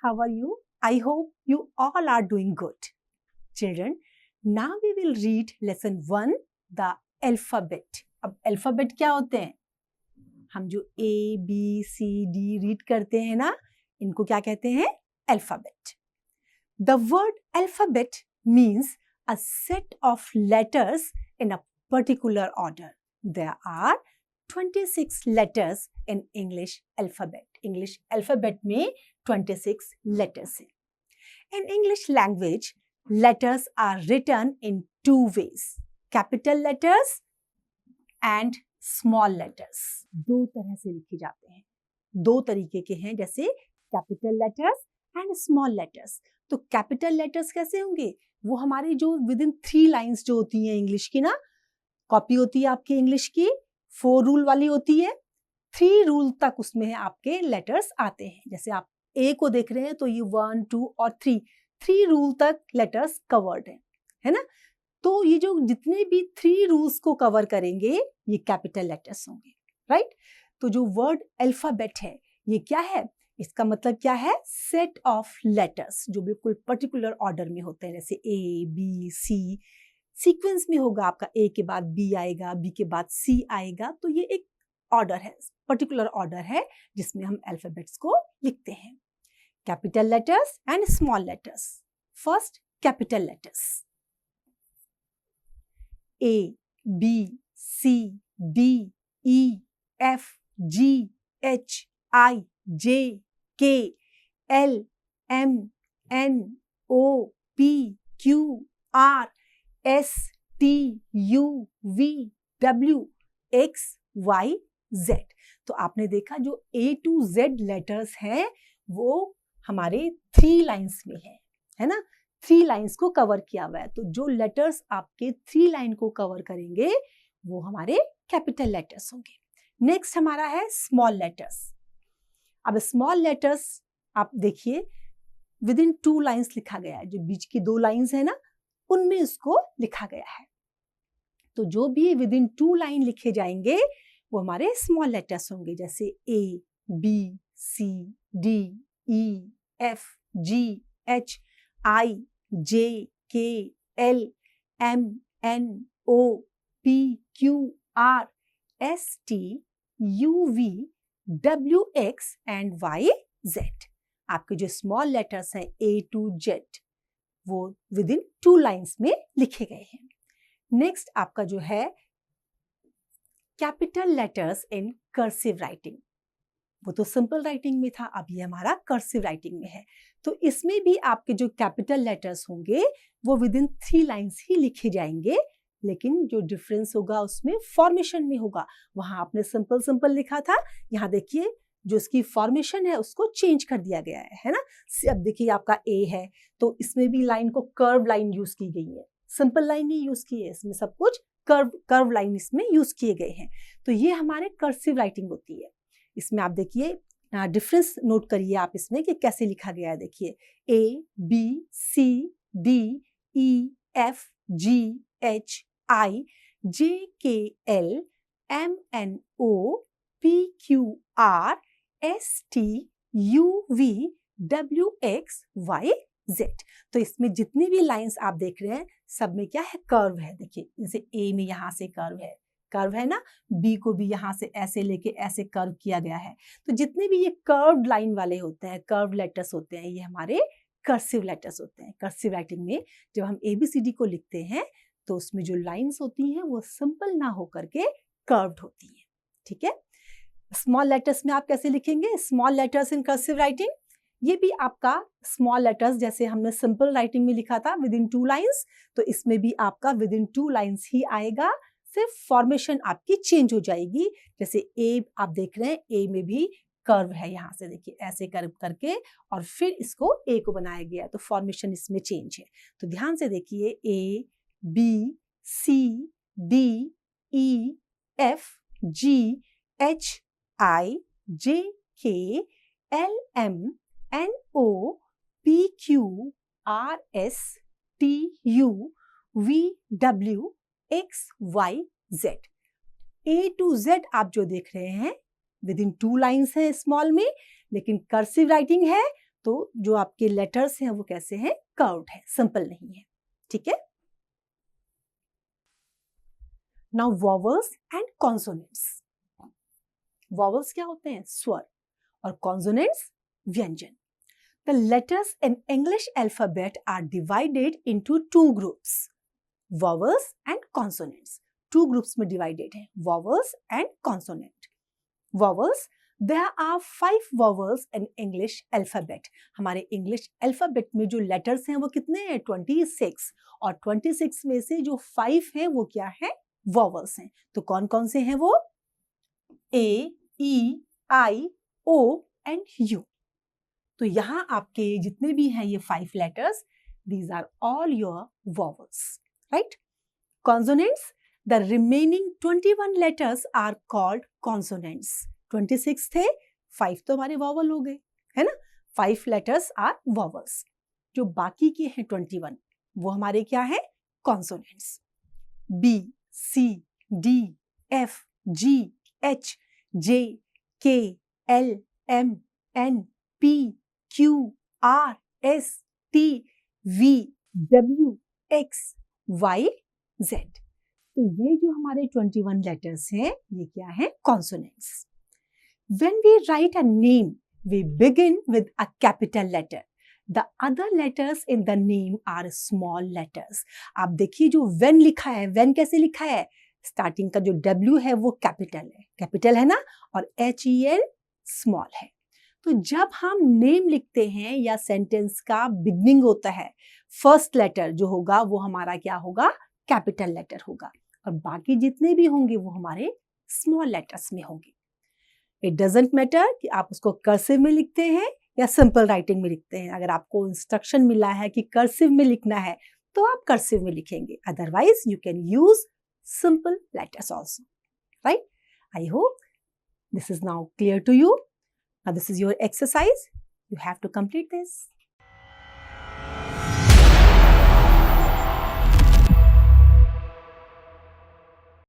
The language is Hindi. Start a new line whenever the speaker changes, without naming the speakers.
how are you? I hope you all are doing good. Children, now we will read lesson 1, the alphabet. अब alphabet क्या होते हैं? हम जो A, B, C, D read करते हैं ना, इनको क्या कहते हैं? Alphabet. The word alphabet means a set of letters in a particular order. There are 26 letters in English alphabet. English alphabet में 26 letters हैं. In English language, letters are written in two ways. Capital letters and small letters. दो तरह से लिखे जाते हैं. दो तरीके के हैं, जैसे capital letters and small letters. तो capital letters कैसे होंगे? वो हमारे जो within 3 lines जो होती हैं इंग्लिश की ना, कॉपी होती है आपकी इंग्लिश की, 4 रूल वाली होती है, 3 रूल तक उसमें आपके लेटर्स आते हैं. जैसे आप ए को देख रहे हैं तो ये 1, 2 और 3 रूल तक लेटर्स कवर्ड है ना. तो ये जो जितने भी 3 रूल्स को कवर करेंगे ये कैपिटल लेटर्स होंगे, राइट. तो जो वर्ड अल्फाबेट है ये क्या है? इसका मतलब क्या है? सेट ऑफ लेटर्स जो बिल्कुल पर्टिकुलर ऑर्डर में होते हैं, जैसे ए, बी, सी. सीक्वेंस में होगा, आपका ए के बाद बी आएगा, बी के बाद सी आएगा. तो ये एक ऑर्डर है, पर्टिकुलर ऑर्डर है जिसमें हम अल्फाबेट्स को लिखते हैं. Capital letters and small letters. First capital letters. A, B, C, D, E, F, G, H, I, J, K, L, M, N, O, P, Q, R, S, T, U, V, W, X, Y, Z. तो आपने देखा जो ए टू जेड लेटर्स हैं वो हमारे 3 लाइंस में है ना. 3 लाइंस को कवर किया हुआ है. तो जो लेटर्स आपके 3 लाइन को कवर करेंगे वो हमारे कैपिटल लेटर्स होंगे. नेक्स्ट हमारा है स्मॉल लेटर्स. अब स्मॉल लेटर्स आप देखिए विद इन 2 लाइंस लिखा गया है. जो बीच की 2 लाइंस है ना उनमें इसको लिखा गया है. तो जो भी विद इन 2 लाइन लिखे जाएंगे वो हमारे स्मॉल लेटर्स होंगे, जैसे A, B, C, D, E, F, G, H, I, J, K, L, M, N, O, P, Q, R, S, T, U, V, W, X and Y, Z. आपके जो स्मॉल लेटर्स हैं ए टू जेड वो विद इन 2 लाइंस में लिखे गए हैं. नेक्स्ट आपका जो है capital letters in cursive writing. वो तो सिंपल राइटिंग में था, अब ये हमारा कर्सिव राइटिंग में है. तो इसमें भी आपके जो कैपिटल लेटर्स होंगे वो विद इन 3 लाइंस ही लिखे जाएंगे, लेकिन जो डिफरेंस होगा उसमें फॉर्मेशन में होगा. वहां आपने सिंपल लिखा था, यहाँ देखिए जो इसकी फॉर्मेशन है उसको चेंज कर दिया गया है ना. अब देखिए आपका ए है तो इसमें भी लाइन को कर्व लाइन यूज की गई है, सिंपल लाइन नहीं यूज की है. इसमें सब कुछ कर्व लाइन इसमें यूज किए गए हैं. तो ये हमारे कर्सिव राइटिंग होती है. इसमें आप देखिए डिफरेंस नोट करिए आप इसमें कि कैसे लिखा गया है. देखिए A, B, C, D, E, F, G, H, I, J, K, L, M, N, O, P, Q, R, S, T, U, V, W, X, Y, Z. तो इसमें जितनी भी लाइंस आप देख रहे हैं सब में क्या है? कर्व है. देखिए जैसे ए में यहाँ से कर्व है ना, बी को भी यहाँ से ऐसे लेके ऐसे कर्व किया गया है. तो जितने भी ये कर्व्ड लाइन वाले होते हैं, कर्व लेटर्स होते हैं, ये हमारे कर्सिव लेटर्स होते हैं. कर्सिव राइटिंग में जब हम ABCD को लिखते हैं तो उसमें जो लाइंस होती हैं वो सिंपल ना होकर के कर्व्ड होती हैं. ठीक है. स्मॉल लेटर्स में आप कैसे लिखेंगे? Small letters in cursive writing. ये भी आपका स्मॉल लेटर्स जैसे हमने सिंपल राइटिंग में लिखा था विद इन 2 लाइंस, तो इसमें भी आपका विद इन 2 लाइंस ही आएगा. सिर्फ फॉर्मेशन आपकी चेंज हो जाएगी. जैसे ए आप देख रहे हैं, ए में भी कर्व है, यहाँ से देखिए ऐसे कर्व करके और फिर इसको ए को बनाया गया, तो फॉर्मेशन इसमें चेंज है. तो ध्यान से देखिए A, B, C, D, E, F, G, H, I, J, K, L, M, N, O, P, Q, R, S, T, U, V, W, X, Y, Z. A to Z आप जो देख रहे हैं विद इन 2 लाइंस है स्मॉल में, लेकिन कर्सिव राइटिंग है तो जो आपके लेटर्स हैं वो कैसे हैं, कर्व्ड है, सिंपल नहीं है, ठीक है। Now vowels and consonants. Vowels क्या होते हैं, स्वर, और कॉन्सोनेंट्स व्यंजन। The letters in English alphabet are divided into two groups, vowels and consonants. Two groups में divided हैं, vowels and consonant. Vowels, there are 5 vowels in English alphabet. हमारे English alphabet में जो letters हैं वो कितने हैं, 26, और 26 में से जो 5 हैं वो क्या है, vowels हैं। तो कौन कौन से हैं वो, A, E, I, O and U। तो यहाँ आपके जितने भी हैं ये 5 letters, these are all your vowels, right? Consonants, the remaining 21 letters are called consonants. 26 थे, 5 तो हमारे vowel हो गए, है ना? 5 letters are vowels. जो बाकी के हैं 21, वो हमारे क्या है, consonants. B, C, D, F, G, H, J, K, L, M, N, P, Q, R, S, T, V, W, X, Y, Z। तो ये जो हमारे 21 लेटर्स हैं ये क्या है, consonants. When we write a name, we begin with a capital letter. The other letters in the name are small letters. आप देखिए जो when लिखा है, when कैसे लिखा है, स्टार्टिंग का जो W है वो कैपिटल है ना, और HEL स्मॉल है। तो जब हम नेम लिखते हैं या सेंटेंस का बिगनिंग होता है, फर्स्ट लेटर जो होगा वो हमारा क्या होगा, कैपिटल लेटर होगा, और बाकी जितने भी होंगे वो हमारे स्मॉल लेटर्स में होंगे। इट डजंट मैटर कि आप उसको कर्सिव में लिखते हैं या सिंपल राइटिंग में लिखते हैं। अगर आपको इंस्ट्रक्शन मिला है कि कर्सिव में लिखना है तो आप कर्सिव में लिखेंगे, otherwise you can use simple letters also, right? I hope this is now clear to you. Now this is your exercise. You have to complete this.